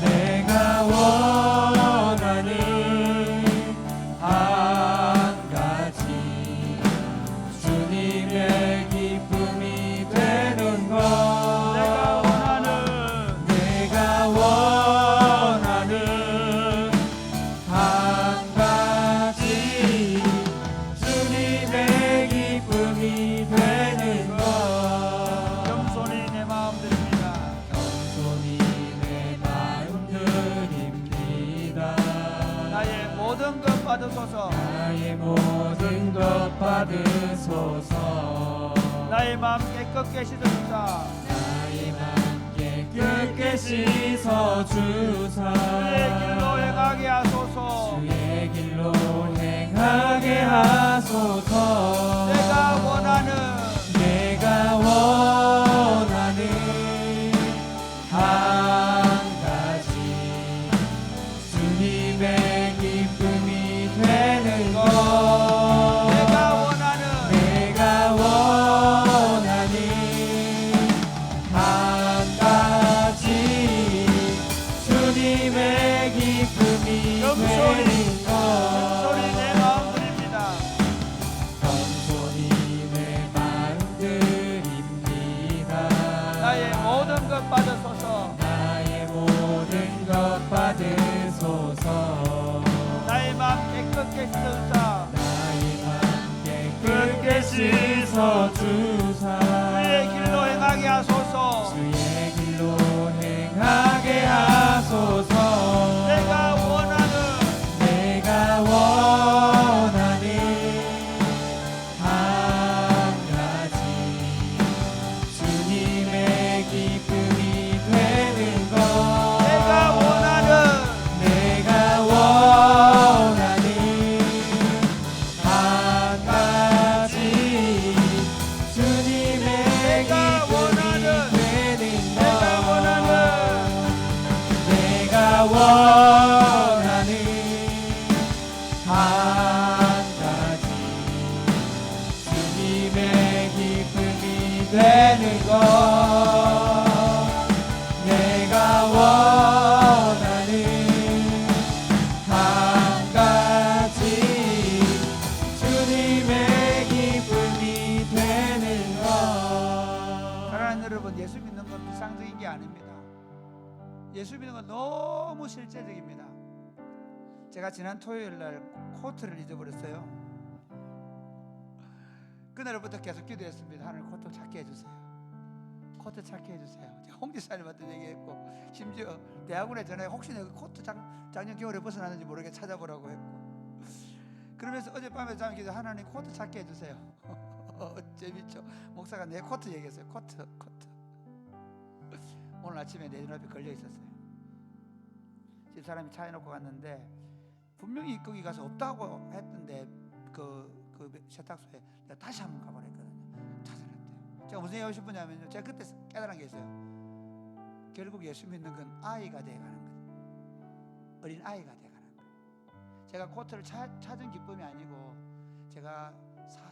내가 원하는 한 가지 주님의 기쁨이 되는 것. 내가 원하는 한 가지 주님의 기쁨이 되는 것. 겸손히 내 마음 드립니다. 겸손히 내 마음 드립니다. 나의 모든 것 받으소서. 나의 모든 것 받으소서. 나의 마음 깨끗게 씻어주사. 나의 마음 깨끗게 씻어주사. 주의 길로 행하게 하소서. 주의 길로 행하게 하소서. 내가 원하는 한 가지 주님의 기쁨이 되는 것. 내가 원하는 한 가지 주님의 기쁨이 되는 것. 겸손히 내 마음 드립니다. 겸손히 내 마음 드립니다. 나의 모든 것 받으소서. 나의 모든 것 받으소서. 나의 마음 깨끗게 씻어주사. 나의 마음 깨끗게 씻어주사. 주의 길로 행하게 하소서. 주의 길로 행하게 하소서. 내가 원하는 한 가지 주님의 기쁨이 되는 것. 내가 원하는 한 가지 주님의 기쁨이 되는 것. 내가 원하는 한 가지 주님의 기쁨이 되는 것. 내가 원하는 예수 믿는 건 비상적인 게 아닙니다. 예수 믿는 건 너무 실제적입니다. 제가 지난 토요일 날 코트를 잊어버렸어요. 그날부터 계속 기도했습니다. 하나님 코트 찾게 해주세요. 코트 찾게 해주세요. 제가 홍지사님한테 얘기했고, 심지어 대학원에 전에 혹시 내가 코트 작년 겨울에 벗어났는지 모르게 찾아보라고 했고, 그러면서 어젯밤에 잠 기도 하나님 코트 찾게 해주세요. 재밌죠? 목사가 내 코트 얘기했어요. 코트. 오늘 아침에 내 눈앞에 걸려 있었어요. 집사람이 차에 놓고 갔는데 분명히 거기 가서 없다고 했던데 그 세탁소에 내가 다시 한번 가보랬거든요. 찾아냈대요. 제가 무슨 얘기하고 싶으냐면요, 제가 그때 깨달은 게 있어요. 결국 예수 믿는 건 아이가 돼가는 거예요. 어린 아이가 돼가는 거예요. 제가 코트를 찾은 기쁨이 아니고, 제가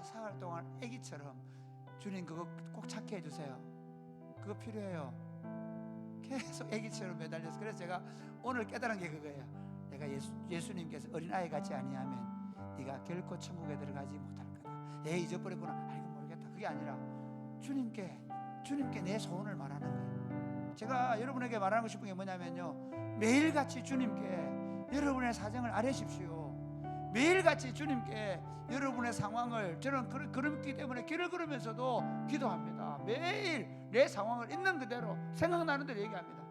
사흘 동안 아기처럼 주님 그거 꼭 찾게 해주세요. 그거 필요해요. 계속 아기처럼 매달려서. 그래서 제가 오늘 깨달은 게 그거예요. 내가 예수님께서 어린아이 같지 아니하면 네가 결코 천국에 들어가지 못할 거다. 에이 잊어버렸구나. 아이고 모르겠다. 그게 아니라 주님께 내 소원을 말하는 거예요. 제가 여러분에게 말하고 싶은 게 뭐냐면요, 매일같이 주님께 여러분의 사정을 아뢰십시오. 매일같이 주님께 여러분의 상황을, 저는 그렇기 때문에 길을 걸으면서도 기도합니다. 매일 내 상황을 있는 그대로 생각나는 대로 얘기합니다.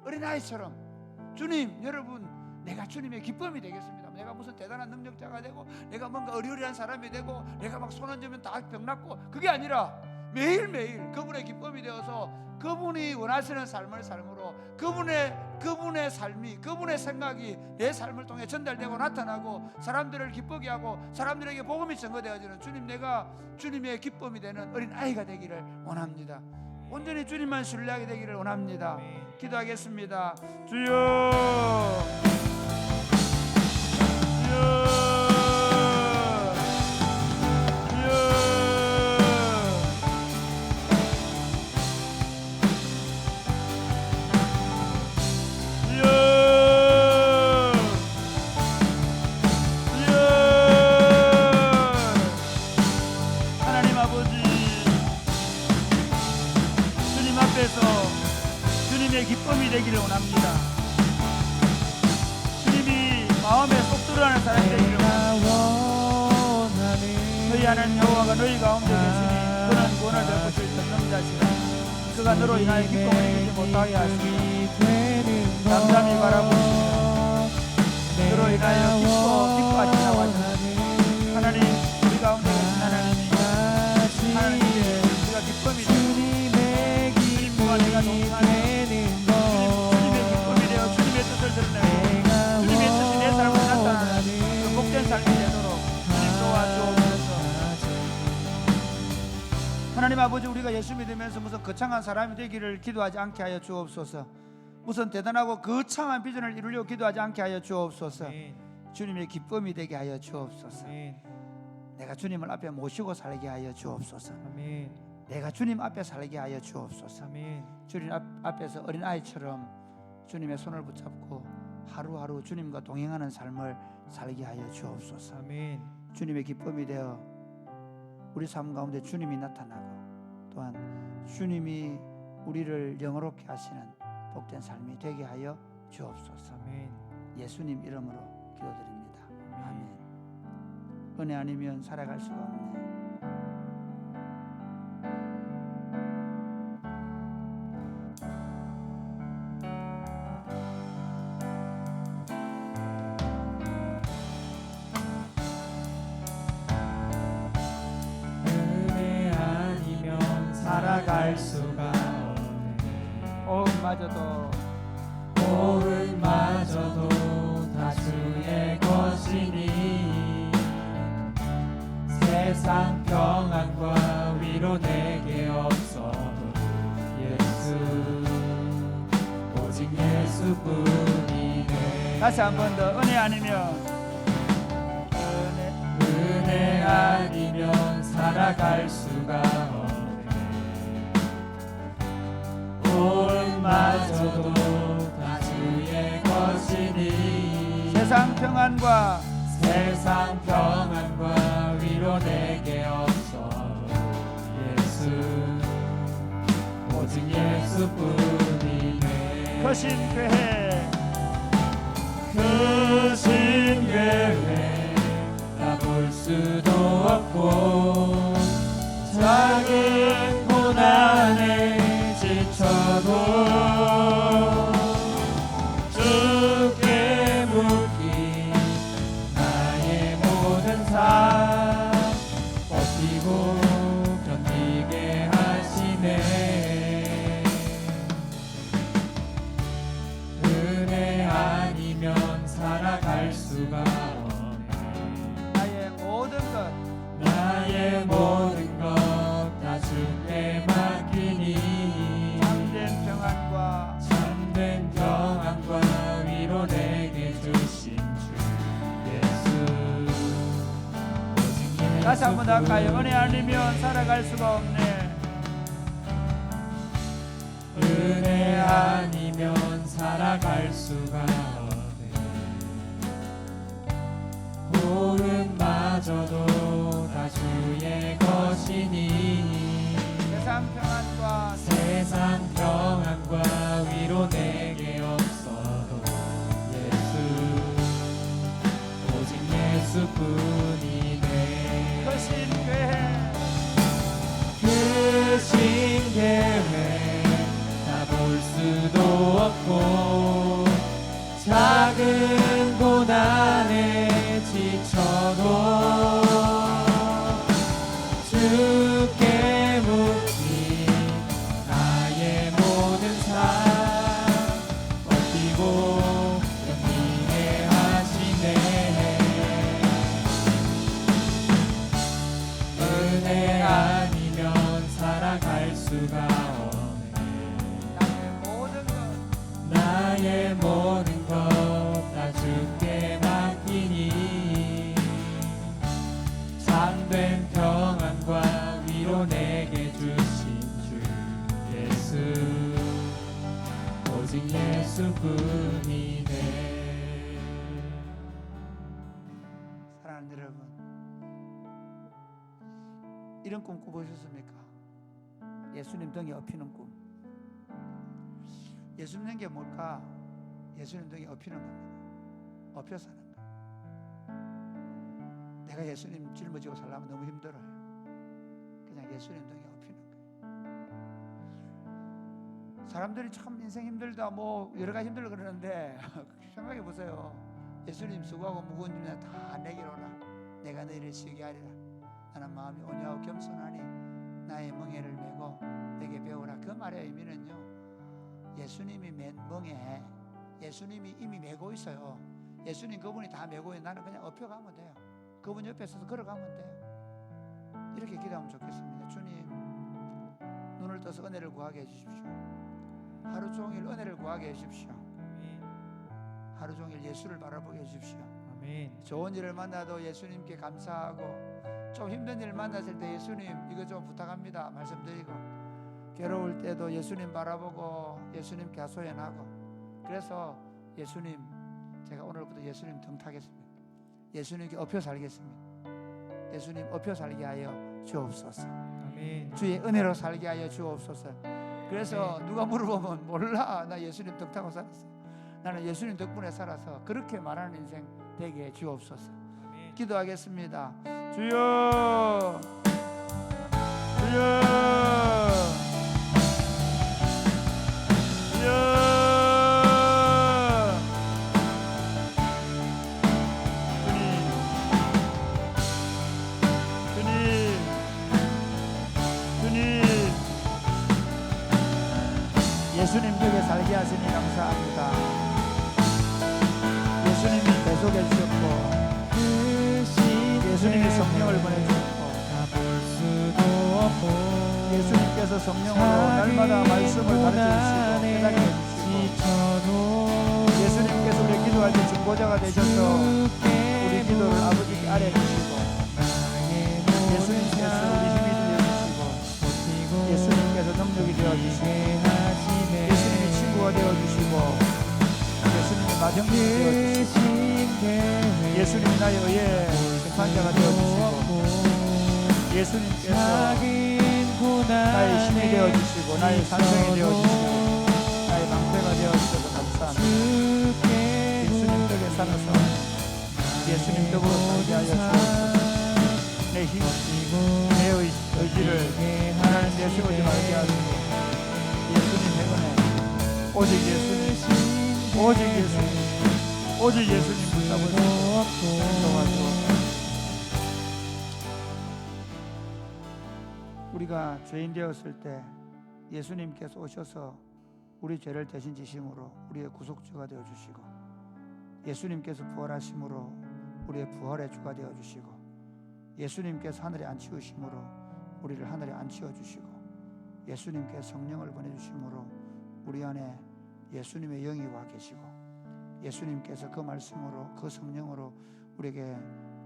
어린아이처럼 주님, 여러분, 내가 주님의 기쁨이 되겠습니다. 내가 무슨 대단한 능력자가 되고, 내가 뭔가 어리어리한 사람이 되고, 내가 막 손 얹으면 다 병났고, 그게 아니라 매일매일 그분의 기쁨이 되어서 그분이 원하시는 삶을 삶으로 그분의 삶이, 그분의 생각이 내 삶을 통해 전달되고 나타나고, 사람들을 기쁘게 하고 사람들에게 복음이 전거되어지는, 주님, 내가 주님의 기쁨이 되는 어린 아이가 되기를 원합니다. 온전히 주님만 신뢰하게 되기를 원합니다. 기도하겠습니다. 주여, 하나님 아버지, 주님 앞에서 주님의 기쁨이 되기를 원합니다. 주님이 마음에 쏙 들어가는 사람이 되기를 원합니다. 너희 하나님 여호와가 너희 가운데 계시니 그는 구원을 베푸실 전능자시라. 그가 너로 인하여 기쁨을 이기지 못하게 하시니 잠잠히 바라보시며 너로 인하여 기뻐하시라고 하시니, 하나님, 우리 가운데 계신 하나님께 우리가 기쁨이 되고, 주님과 내가 동행하며 주님의 기쁨이 되어 주님의 뜻을 드러내고 주님의 뜻이 내 삶을 나타나는 그 복된 삶이 되도록 주님 도와주옵소서. 하나님 아버지, 우리가 예수 믿으면서 무슨 거창한 사람이 되기를 기도하지 않게 하여 주옵소서. 무슨 대단하고 거창한 비전을 이루려고 기도하지 않게 하여 주옵소서. 주님의 기쁨이 되게 하여 주옵소서. 내가 주님을 앞에 모시고 살게 하여 주옵소서. 내가 주님 앞에 살게 하여 주옵소서. 주님 앞에서 어린아이처럼 주님의 손을 붙잡고 하루하루 주님과 동행하는 삶을 살게 하여 주옵소서. 주님의 기쁨이 되어 우리 삶 가운데 주님이 나타나고, 또한 주님이 우리를 영화롭게 하시는 복된 삶이 되게 하여 주옵소서. 예수님 이름으로 기도드립니다. 아멘. 은혜 아니면 살아갈 수가 없네. 은혜 아니면 살아갈 수가 없네. 오은마저도 다 주의 것이니 세상 평안과 위로 내게 없어도 예수, 오직 예수뿐이네. 다시 한 번 더. 은혜 아니면 은혜 아니면 살아갈 수가 없네. 오은마저도 다 주의 것이니 세상 평안과 위로 내게 없어 예수, 오직 예수 예수뿐이네. 크신 교회 크신 교회 다 볼 수도 없고 작은 고난에 지쳐도 주께 묻기 나의 모든 삶 버티고 견디게 하시네. 은혜 아니면 살아갈 수가 없네. 나의 모든 것 나의 모든 것 다 주께 맡기니 참된 평안과 참된 평안과 위로 내게 주신 주 예수 오직 예수 다시 한번 할까요? 은혜 아니면 살아갈 수가 없네. 은혜 아니면 살아갈 수가 없네. 복음마저도 다 주의 것이니 세상 평안과 세상 평안과 위로 내게 없어도 예수 오직 예수뿐이네. 크신 교회 크신 계획 다 볼 수도 없고 작은 고난에 지쳐도 주께 묻기 나의 모든 삶 버티고 견디게 하시네. 은혜 아니면 살아갈 수가 없네. 나의 모든 것 다 주께 맡기니 참된 평안과 위로 내게 주신 주 예수 오직 예수뿐이네. 사랑하는 여러분, 이런 꿈 꾸보셨습니까? 예수님 등에 업히는 꿈. 예수님 된 게 뭘까? 예수님 등에 업히는 겁니다. 업혀 사는 거. 내가 예수님 짊어지고 살려면 너무 힘들어요. 그냥 예수님 등에 업히는 거예요. 사람들이 참 인생 힘들다 뭐 여러 가지 힘들어 그러는데 생각해 보세요. 예수님 수고하고 무거운 짐 다 내게로 오라. 내가 너희를 쉬게 하리라. 나는 마음이 온유하고 겸손하니 나의 멍에를 메고 내게 배우라. 그 말의 의미는요, 예수님이 맨 멍에 예수님이 이미 메고 있어요. 예수님 그분이 다 메고 있는 나는 그냥 업혀가면 돼요. 그분 옆에 서서 걸어가면 돼요. 이렇게 기도하면 좋겠습니다. 주님, 눈을 떠서 은혜를 구하게 해주십시오. 하루 종일 은혜를 구하게 해주십시오. 하루 종일 예수를 바라보게 해주십시오. 아멘. 좋은 일을 만나도 예수님께 감사하고, 좀 힘든 일을 만났을 때 예수님 이거 좀 부탁합니다 말씀드리고, 괴로울 때도 예수님 바라보고 예수님께 하소연하고, 그래서 예수님, 제가 오늘부터 예수님 등 타겠습니다. 예수님께 업혀 살겠습니다. 예수님 업혀 살게 하여 주옵소서. 아멘. 주의 은혜로 살게 하여 주옵소서. 그래서 누가 물어보면 몰라, 나 예수님 등 타고 살았어, 나는 예수님 덕분에 살아서, 그렇게 말하는 인생 되게 주옵소서. 아멘. 기도하겠습니다. 주여, 주여, 주여. 예수님 덕에 살게 하시니 감사합니다. 예수님이 계속해 주셨고, 예수님이 성령을 보내주셨고, 예수님께서 성령으로 날마다 말씀을 가르쳐주시고 깨닫게 해주시고, 예수님께서 우리 기도할 때 중보자가 되셔서 우리 기도를 아버지께 아뢰주시고, 예수님께서 우리 힘이 되어주시고, 예수님께서 능력이 되어주시고, 예수님이 친구가 되어주시고, 예수님이 마정이 되어주시고, 예수님이 나의 의의 심판자가 되어주시고, 예수님께서 나의 힘이 되어주시고, 나의 산성이 되어주시고, 살았다. 예수님 덕에 살아서 예수님 덕으로 살게 하여 주옵소서. 내 힘, 내 의지를 하나님 내세우지 말게 하시고 예수님의 은혜, 오직 예수님, 오직 예수님, 오직 예수님 붙잡을 수 있도록 도와주옵소서. 우리가 죄인 되었을 때 예수님께서 오셔서 우리 죄를 대신 지심으로 우리의 구속주가 되어주시고 예수님께서 부활하심으로 우리의 부활의 주가 되어주시고 예수님께서 하늘에 앉히우심으로 우리를 하늘에 앉히어주시고 예수님께서 성령을 보내주심으로 우리 안에 예수님의 영이 와 계시고 예수님께서 그 말씀으로 그 성령으로 우리에게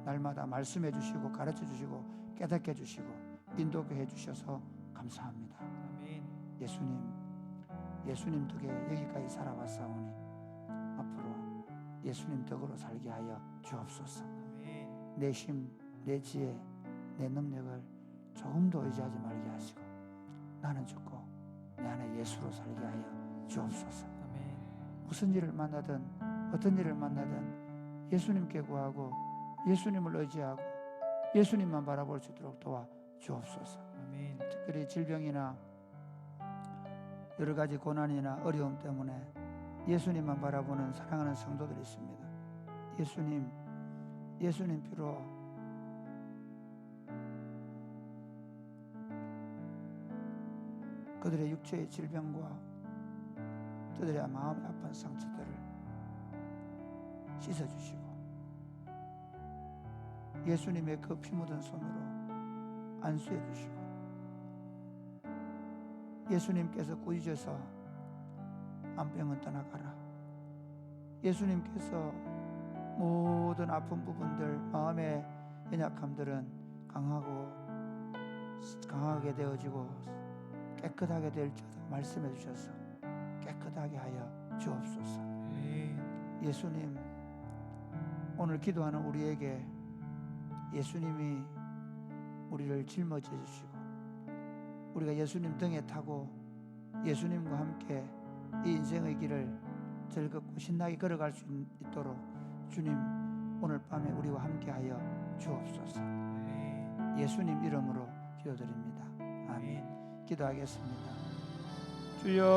날마다 말씀해 주시고 가르쳐 주시고 깨닫게 해주시고 인도케 해주셔서 감사합니다. 예수님 덕에 여기까지 살아왔사오니 앞으로 예수님 덕으로 살게 하여 주옵소서. 내 힘, 내 지혜, 내 능력을 조금도 의지하지 말게 하시고 나는 죽고 내 안에 예수로 살게 하여 주옵소서. 무슨 일을 만나든 어떤 일을 만나든 예수님께 구하고 예수님을 의지하고 예수님만 바라볼 수 있도록 도와 주옵소서. 특별히 질병이나 여러 가지 고난이나 어려움 때문에 예수님만 바라보는 사랑하는 성도들이 있습니다. 예수님 피로 그들의 육체의 질병과 그들의 마음의 아픈 상처들을 씻어주시고 예수님의 그 피 묻은 손으로 안수해 주시고 예수님께서 꾸짖어서 암병은 떠나가라. 예수님께서 모든 아픈 부분들 마음의 연약함들은 강하게 되어지고 깨끗하게 될지어다 말씀해 주셔서 깨끗하게 하여 주옵소서. 예수님 오늘 기도하는 우리에게 예수님이 우리를 짊어져 주시고 우리가 예수님 등에 타고 예수님과 함께 이 인생의 길을 즐겁고 신나게 걸어갈 수 있도록 주님 오늘 밤에 우리와 함께 하여 주옵소서. 예수님 이름으로 기도드립니다. 아멘. 기도하겠습니다. 주여